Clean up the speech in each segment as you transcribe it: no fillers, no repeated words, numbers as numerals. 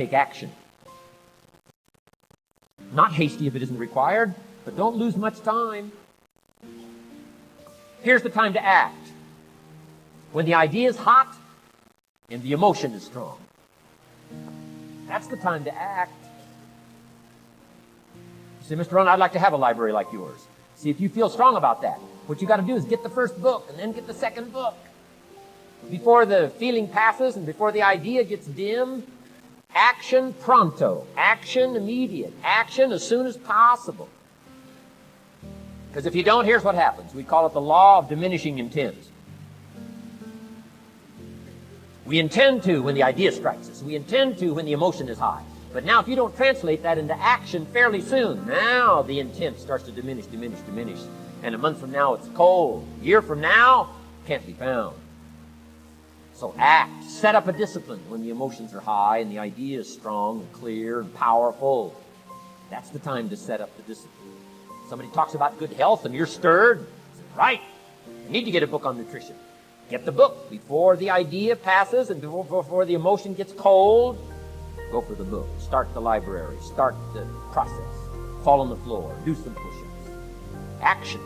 take action. Not hasty if it isn't required, but don't lose much time. Here's the time to act. When the idea is hot and the emotion is strong. That's the time to act. You say, Mr. Rohn, I'd like to have a library like yours. See, if you feel strong about that, what you got to do is get the first book and then get the second book. Before the feeling passes and before the idea gets dim, action pronto, action immediate, action as soon as possible. Because if you don't, here's what happens. We call it the law of diminishing intents. We intend to when the idea strikes us. We intend to when the emotion is high. But now if you don't translate that into action fairly soon, now the intent starts to diminish. And a month from now it's cold. A year from now, can't be found. So act. Set up a discipline when the emotions are high and the idea is strong and clear and powerful. That's the time to set up the discipline. Somebody talks about good health and you're stirred. Right. You need to get a book on nutrition. Get the book before the idea passes and before the emotion gets cold. Go for the book. Start the library. Start the process. Fall on the floor. Do some push-ups. Action.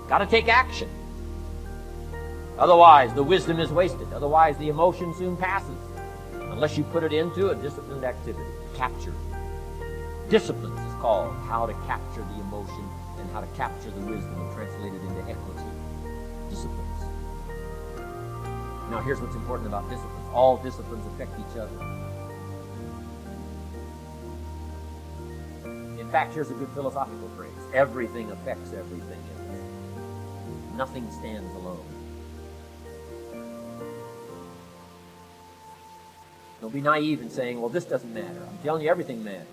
Got to take action. Otherwise, the wisdom is wasted. Otherwise, the emotion soon passes. Unless you put it into a disciplined activity. Capture. Disciplines is called how to capture the emotion and how to capture the wisdom and translate it into equity. Disciplines. Now, here's what's important about disciplines. All disciplines affect each other. In fact, here's a good philosophical phrase. Everything affects everything else. Nothing stands alone. Don't be naive in saying, well, this doesn't matter. I'm telling you, everything matters.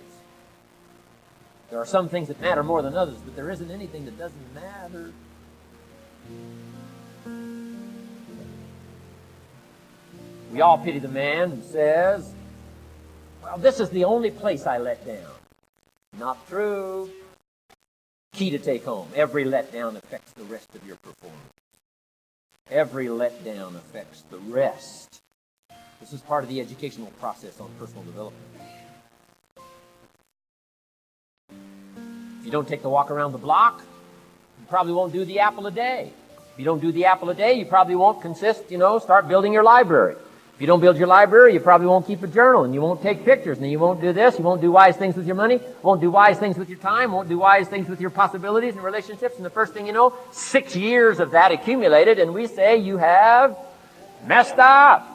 There are some things that matter more than others, but there isn't anything that doesn't matter. We all pity the man who says, well, this is the only place I let down. Not true. Key to take home. Every letdown affects the rest of your performance. Every letdown affects the rest. This is part of the educational process on personal development. If you don't take the walk around the block, you probably won't do the apple a day. If you don't do the apple a day, you probably won't start building your library. If you don't build your library, you probably won't keep a journal, and you won't take pictures, and you won't do this, you won't do wise things with your money, won't do wise things with your time, won't do wise things with your possibilities and relationships, and the first thing you know, 6 years of that accumulated, and we say you have messed up.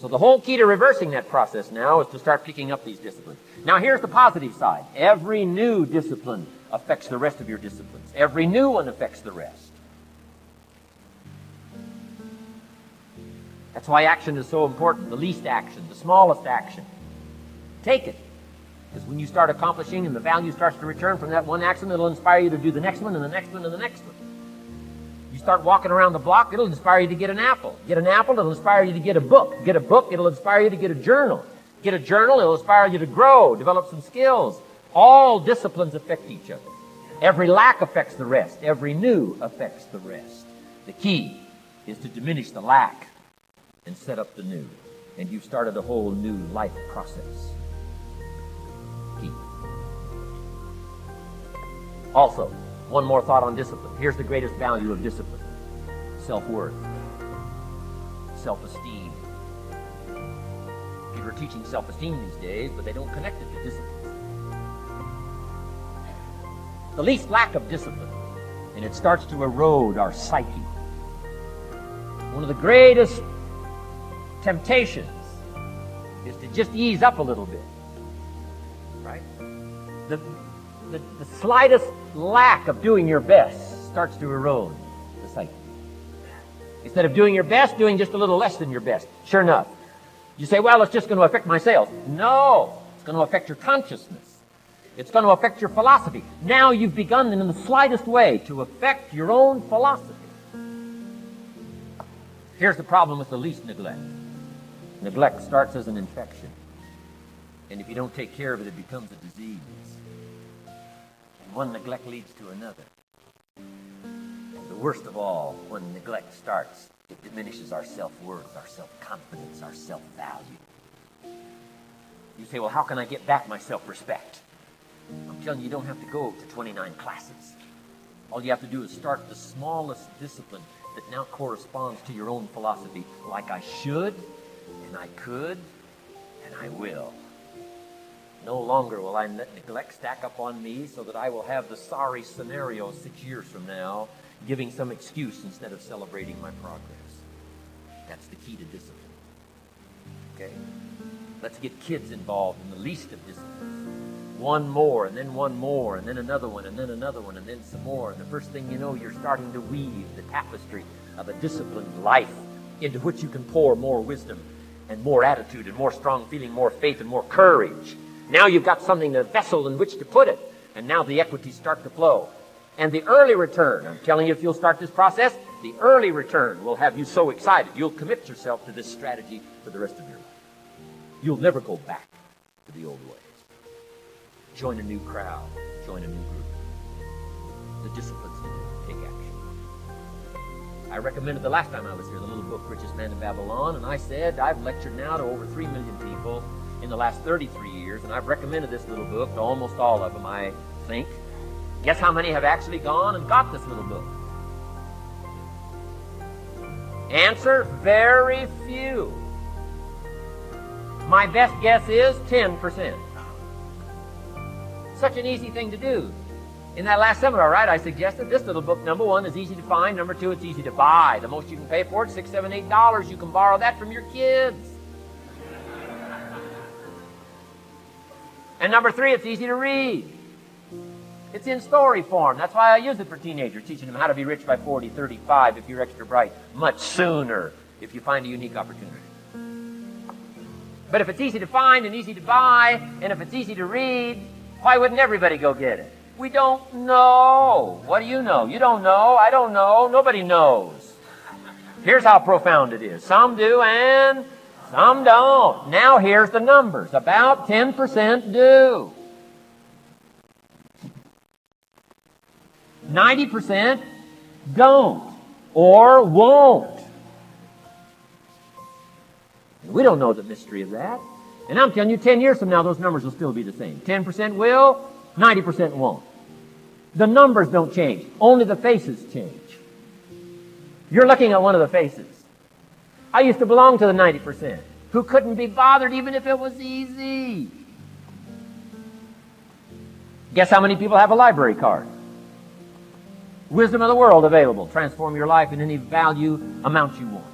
So the whole key to reversing that process now is to start picking up these disciplines. Now here's the positive side. Every new discipline affects the rest of your disciplines. Every new one affects the rest. That's why action is so important. The least action, the smallest action. Take it. Because when you start accomplishing and the value starts to return from that one action, it'll inspire you to do the next one and the next one and the next one. You start walking around the block, it'll inspire you to get an apple. Get an apple, it'll inspire you to get a book. Get a book, it'll inspire you to get a journal. Get a journal, it'll inspire you to grow, develop some skills. All disciplines affect each other. Every lack affects the rest. Every new affects the rest. The key is to diminish the lack and set up the new. And you've started a whole new life process. Key. Also, one more thought on discipline. Here's the greatest value of discipline. Self-worth. Self-esteem. People are teaching self-esteem these days, but they don't connect it to discipline. The least lack of discipline, and it starts to erode our psyche. One of the greatest temptations is to just ease up a little bit, right? The slightest lack of doing your best starts to erode the psyche. Instead of doing your best, doing just a little less than your best. Sure enough, you say, well, it's just going to affect my sales. No, it's going to affect your consciousness. It's going to affect your philosophy. Now you've begun in the slightest way to affect your own philosophy. Here's the problem with the least neglect. Neglect starts as an infection. And if you don't take care of it, it becomes a disease. And one neglect leads to another. And the worst of all, when neglect starts, it diminishes our self-worth, our self-confidence, our self-value. You say, well, how can I get back my self-respect? I'm telling you, you don't have to go to 29 classes. All you have to do is start the smallest discipline that now corresponds to your own philosophy, like I should, and I could, and I will. No longer will I let neglect stack up on me so that I will have the sorry scenario 6 years from now, giving some excuse instead of celebrating my progress. That's the key to discipline. Okay? Let's get kids involved in the least of disciplines. One more, and then one more, and then another one, and then another one, and then some more. And the first thing you know, you're starting to weave the tapestry of a disciplined life into which you can pour more wisdom and more attitude and more strong feeling, more faith and more courage. Now you've got something, a vessel in which to put it. And now the equities start to flow. And the early return, I'm telling you, if you'll start this process, the early return will have you so excited. You'll commit yourself to this strategy for the rest of your life. You'll never go back to the old ways. Join a new crowd. Join a new group. The disciplines to do. Take action. I recommended the last time I was here the little book, Richest Man in Babylon, and I said I've lectured now to over 3 million people in the last 33 years, and I've recommended this little book to almost all of them, I think. Guess how many have actually gone and got this little book? Answer, very few. My best guess is 10%. Such an easy thing to do. In that last seminar, right, I suggested this little book, number one, is easy to find. Number two, it's easy to buy. The most you can pay for it, $6, $7, $8. You can borrow that from your kids. And number three, it's easy to read. It's in story form. That's why I use it for teenagers, teaching them how to be rich by 40, 35, if you're extra bright, much sooner, if you find a unique opportunity. But if it's easy to find and easy to buy, and if it's easy to read, why wouldn't everybody go get it? We don't know. What do you know? You don't know. I don't know. Nobody knows. Here's how profound it is. Some do and some don't. Now here's the numbers. About 10% do. 90% don't or won't. We don't know the mystery of that. And I'm telling you, 10 years from now, those numbers will still be the same. 10% will, 90% won't. The numbers don't change. Only the faces change. You're looking at one of the faces. I used to belong to the 90% who couldn't be bothered even if it was easy. Guess how many people have a library card? Wisdom of the world available. Transform your life in any value amount you want.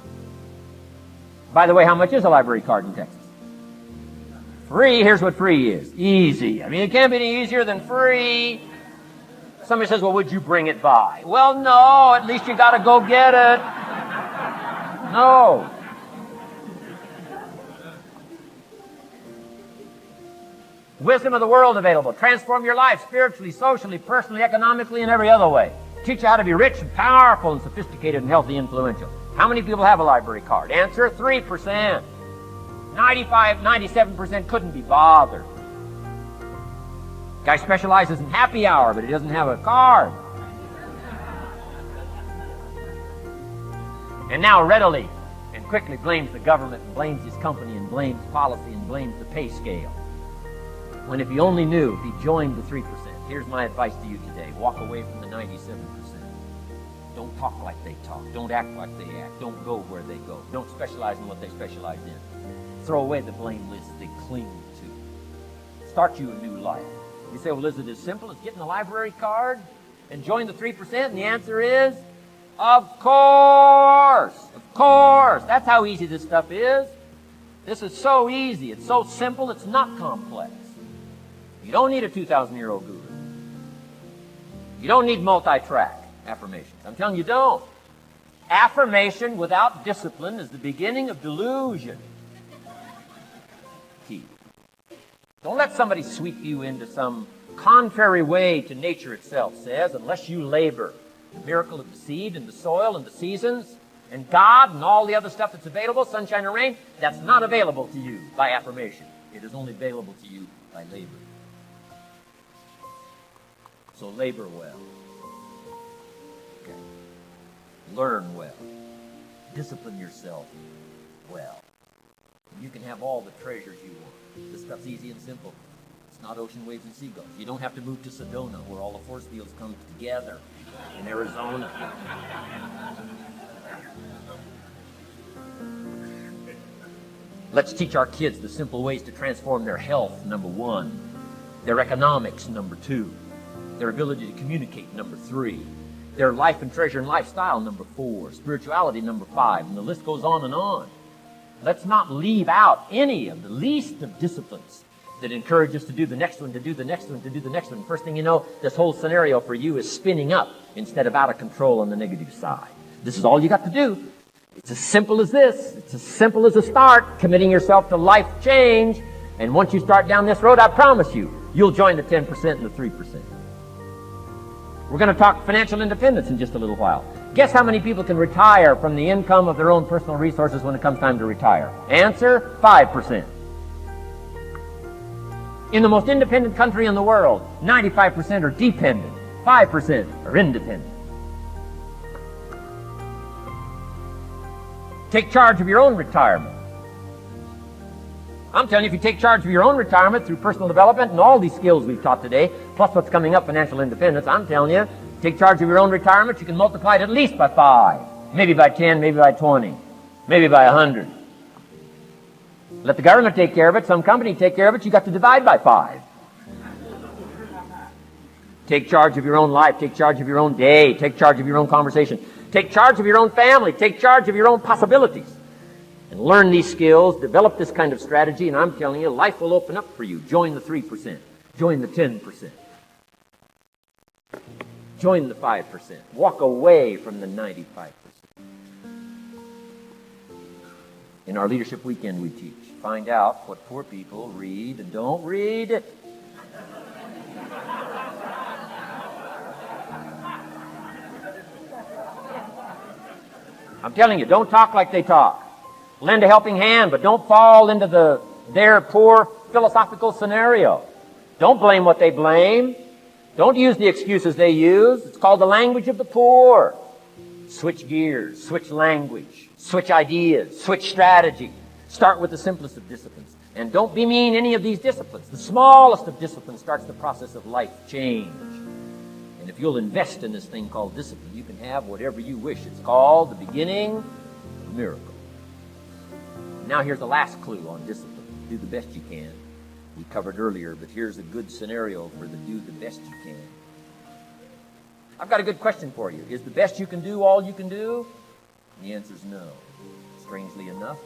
By the way, how much is a library card in Texas? Free. Here's what free is. Easy. I mean, it can't be any easier than free. Somebody says, well, would you bring it by? Well, no. At least you got to go get it. No. Wisdom of the world available. Transform your life spiritually, socially, personally, economically, and every other way. Teach you how to be rich and powerful and sophisticated and healthy, influential. How many people have a library card? Answer, 3%. 95, 97% couldn't be bothered. Guy specializes in happy hour, but he doesn't have a card. And now readily and quickly blames the government and blames his company and blames policy and blames the pay scale. When if he only knew, if he joined the 3%, here's my advice to you today. Walk away from the 97%. Don't talk like they talk. Don't act like they act. Don't go where they go. Don't specialize in what they specialize in. Throw away the blame list they cling to. Start you a new life. You say, well, is it as simple as getting a library card and join the 3%? And the answer is, of course. Of course. That's how easy this stuff is. This is so easy. It's so simple. It's not complex. You don't need a 2,000-year-old guru. You don't need multi-track affirmations. I'm telling you, don't. Affirmation without discipline is the beginning of delusion. Key. Don't let somebody sweep you into some contrary way to nature itself says, unless you labor. The miracle of the seed and the soil and the seasons and God and all the other stuff that's available, sunshine and rain, that's not available to you by affirmation. It is only available to you by labor. So labor well. Okay. Learn well. Discipline yourself well. you can have all the treasures you want. This stuff's easy and simple. It's not ocean waves and seagulls. You don't have to move to Sedona, where all the force fields come together in Arizona. Let's teach our kids the simple ways to transform their health, number 1. Their economics, number 2. Their ability to communicate, number 3. Their life and treasure and lifestyle, number 4. Spirituality, number 5. And the list goes on and on. Let's not leave out any of the least of disciplines that encourage us to do the next one, to do the next one, to do the next one. First thing you know, this whole scenario for you is spinning up instead of out of control on the negative side. This is all you got to do. It's as simple as this. It's as simple as a start, committing yourself to life change. And once you start down this road, I promise you, you'll join the 10% and the 3%. We're going to talk financial independence in just a little while. Guess how many people can retire from the income of their own personal resources when it comes time to retire? Answer, 5%. In the most independent country in the world, 95% are dependent, 5% are independent. Take charge of your own retirement. I'm telling you, if you take charge of your own retirement through personal development and all these skills we've taught today, plus what's coming up, financial independence, I'm telling you, take charge of your own retirement, you can multiply it at least by 5, maybe by 10, maybe by 20, maybe by 100. Let the government take care of it, some company take care of it, you got to divide by 5. Take charge of your own life, take charge of your own day, take charge of your own conversation. Take charge of your own family. Take charge of your own possibilities. And learn these skills, develop this kind of strategy, and I'm telling you, life will open up for you. Join the 3%. Join the 10%. Join the 5%. Walk away from the 95%. In our Leadership Weekend we teach. Find out what poor people read and don't read. I'm telling you, don't talk like they talk. Lend a helping hand, but don't fall into their poor philosophical scenario. Don't blame what they blame. Don't use the excuses they use. It's called the language of the poor. Switch gears, switch language, switch ideas, switch strategy. Start with the simplest of disciplines. And don't bemean any of these disciplines. The smallest of disciplines starts the process of life change. And if you'll invest in this thing called discipline, you can have whatever you wish. It's called the beginning of a miracle. Now here's the last clue on discipline. Do the best you can. We covered earlier, but here's a good scenario for the do the best you can. I've got a good question for you. Is the best you can do all you can do? The answer is no. Strangely enough.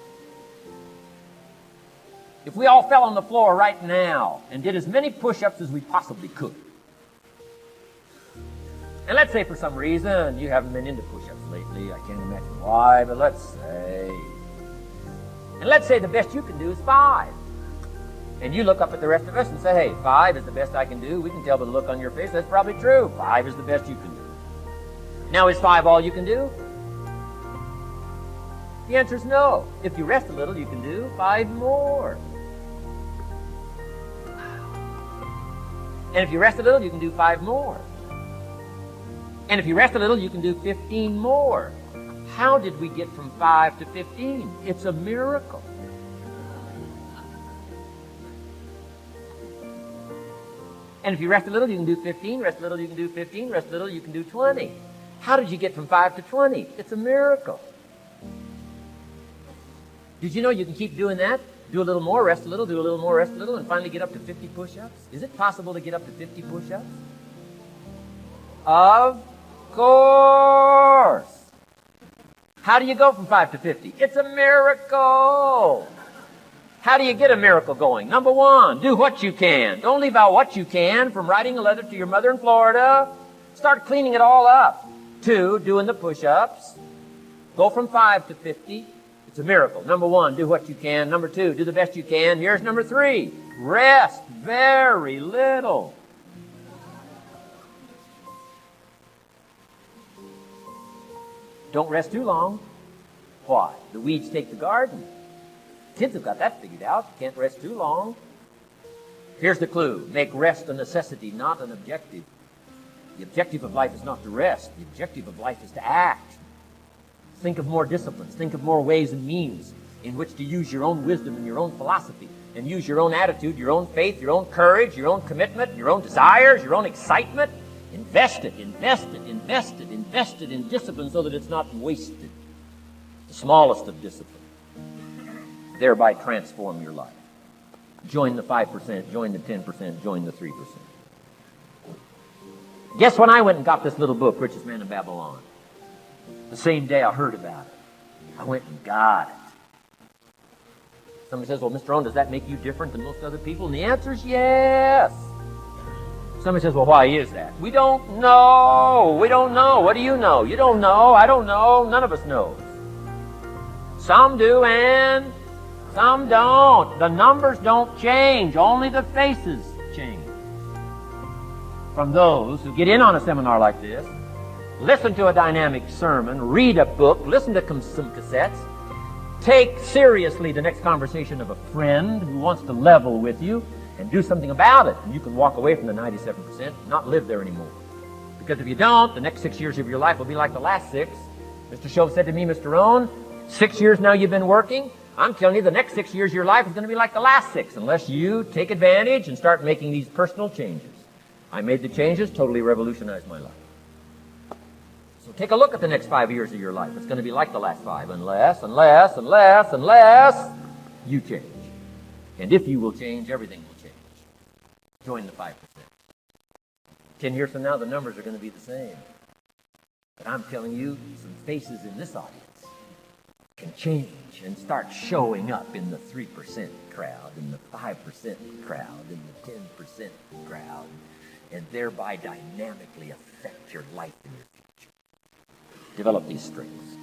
If we all fell on the floor right now and did as many push-ups as we possibly could, and let's say for some reason you haven't been into push-ups lately, I can't imagine why, but let's say the best you can do is 5. And you look up at the rest of us and say, hey, 5 is the best I can do. We can tell by the look on your face that's probably true. 5 is the best you can do. Now, is 5 all you can do? The answer is no. If you rest a little, you can do 5 more. And if you rest a little, you can do 5 more. And if you rest a little, you can do 15 more. How did we get from 5 to 15? It's a miracle. And if you rest a little, you can do 15. Rest a little, you can do 15. Rest a little, you can do 20. How did you get from 5 to 20? It's a miracle. Did you know you can keep doing that? Do a little more, rest a little, do a little more, rest a little, and finally get up to 50 push-ups? Is it possible to get up to 50 push-ups? Of course. How do you go from 5 to 50? It's a miracle. How do you get a miracle going? Number 1, do what you can. Don't leave out what you can, from writing a letter to your mother in Florida. Start cleaning it all up. 2, doing the push-ups. Go from 5 to 50. It's a miracle. Number 1, do what you can. Number 2, do the best you can. Here's number 3, rest very little. Don't rest too long. Why? The weeds take the garden. Kids have got that figured out. Can't rest too long. Here's the clue. Make rest a necessity, not an objective. The objective of life is not to rest. The objective of life is to act. Think of more disciplines. Think of more ways and means. in which to use your own wisdom and your own philosophy, and use your own attitude, your own faith, your own courage, your own commitment, your own desires, your own excitement. Invest it in discipline so that it's not wasted. The smallest of discipline. Thereby transform your life. Join the 5%, join the 10%, join the 3%. Guess when I went and got this little book, Richest Man in Babylon? The same day I heard about it. I went and got it. Somebody says, well, Mr. Rohn, does that make you different than most other people? And the answer is yes. Somebody says, well, why is that? We don't know. We don't know. What do you know? You don't know. I don't know. None of us knows. Some do and some don't. The numbers don't change. Only the faces change. From those who get in on a seminar like this, listen to a dynamic sermon, read a book, listen to some cassettes, take seriously the next conversation of a friend who wants to level with you, and do something about it. And you can walk away from the 97% and not live there anymore. Because if you don't, the next 6 years of your life will be like the last 6. Mr. Shove said to me, Mr. Rohn, 6 years now you've been working. I'm telling you, the next 6 years of your life is going to be like the last 6 unless you take advantage and start making these personal changes. I made the changes, totally revolutionized my life. So take a look at the next 5 years of your life. It's going to be like the last 5 unless you change. And if you will change, everything will change. Join the 5%. 10 years from now, the numbers are going to be the same. But I'm telling you, some faces in this audience can change and start showing up in the 3% crowd, in the 5% crowd, in the 10% crowd, and thereby dynamically affect your life and your future. Develop these strengths.